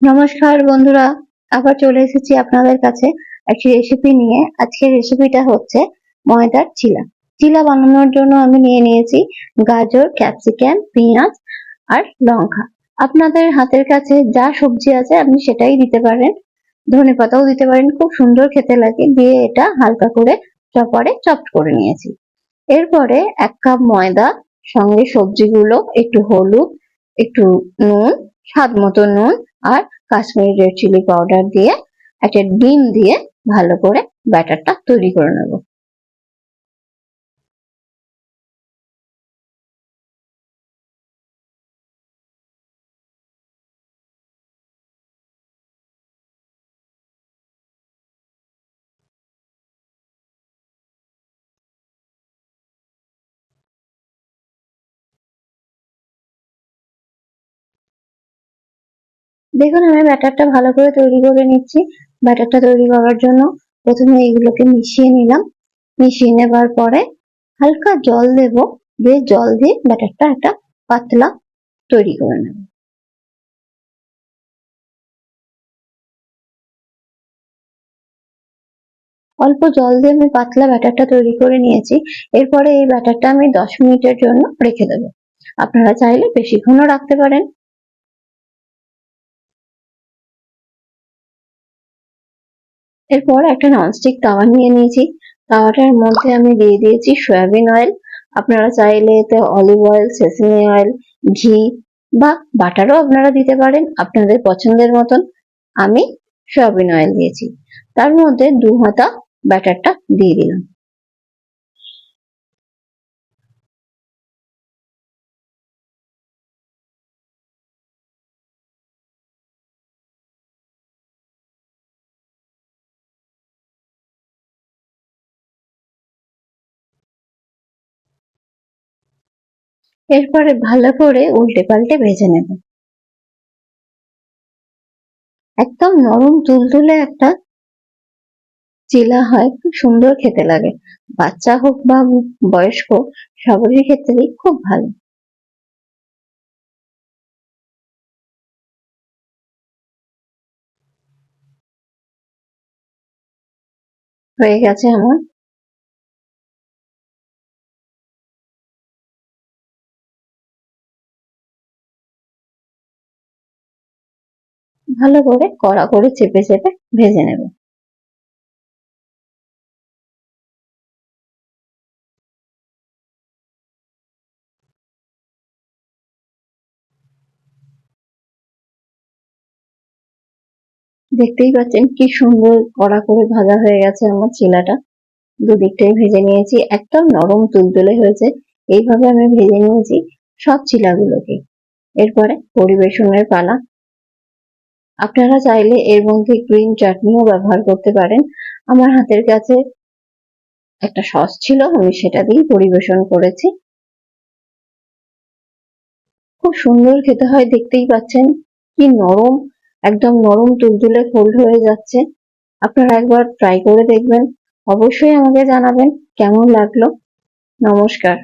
নমস্কার বন্ধুরা, আবার চলে এসেছি আপনাদের কাছে একটি রেসিপি নিয়ে। আজকের রেসিপিটা হচ্ছে ময়দার চিলা। চিলা বানানোর জন্য আমি নিয়ে নিয়েছি গাজর, ক্যাপসিকাম, পেঁয়াজ আর লঙ্কা। আপনাদের হাতের কাছে যা সবজি আছে আপনি সেটাই দিতে পারেন, ধনেপাতাও দিতে পারেন, খুব সুন্দর খেতে লাগে। দিয়ে এটা হালকা করে চপারে চপ করে নিয়েছি। এরপরে 1 কাপ ময়দা, সঙ্গে সবজিগুলো, একটু হলুদ, একটু নুন, স্বাদ মতো নুন আর কাশ্মীরি রেড চিলি পাউডার দিয়ে একটা ডিম দিয়ে ভালো করে ব্যাটারটা তৈরি করে নেব। দেখুন, আমি ব্যাটারটা ভালো করে তৈরি করে নিচ্ছি। ব্যাটারটা তৈরি করার জন্য প্রথমে এগুলোকে মিশিয়ে নিলাম। মিশিয়ে নেবার পরে হালকা জল দেব, দিয়ে জল দিয়ে ব্যাটারটা একটা পাতলা তৈরি করে নেব। অল্প জল দিয়ে আমি পাতলা ব্যাটারটা তৈরি করে নিয়েছি। এরপরে এই ব্যাটারটা আমি 10 মিনিটের জন্য রেখে দেবো। আপনারা চাইলে বেশিক্ষণও রাখতে পারেন। এরপর একটা ননস্টিক তাওয়া নিয়ে নিয়েছি। তাওয়াটার মধ্যে আমি দিয়ে দিয়েছি সয়াবিন অয়েল। আপনারা চাইলে এতে অলিভ অয়েল, সেসামি অয়েল, ঘি বা বাটারও আপনারা দিতে পারেন আপনাদের পছন্দের মতন। আমি সয়াবিন অয়েল দিয়েছি। তার মধ্যে 2 হাতা ব্যাটারটা দিয়ে দিলাম। এরপরে ভালো করে উল্টে পাল্টে ভেজে নেব। একদম নরম তুলতুলে একটা চিলা হয়, খুব সুন্দর খেতে লাগে। বাচ্চা হোক বা বয়স্ক, সবারই ক্ষেত্রেই খুব ভালো। হয়ে গেছে আমার। ভালো করে কড়া করে চেপে চেপে ভেজে নেব। দেখতেই পাচ্ছেন কি সুন্দর কড়া করে ভাজা হয়ে গেছে আমার চিলাটা। দুদিকটাই ভেজে নিয়েছি, একদম নরম তুলতুলে হয়েছে। এইভাবে আমি ভেজে নিয়েছি সব চিলাগুলোকে। এরপরে পরিবেশনের পালা। আপনারা চাইলে এর মধ্যে গ্রিন চাটনিও ব্যবহার করতে পারেন। আমার হাতের কাছে একটা সস ছিল, আমি সেটা দিয়েই পরিবেশন করেছি। খুব সুন্দর খেতে হয়, দেখতেই পাচ্ছেন কি নরম, একদম নরম তুলতুলে ফোল্ড হয়ে যাচ্ছে। আপনারা একবার ট্রাই করে দেখবেন, অবশ্যই আমাকে জানাবেন কেমন লাগলো। নমস্কার।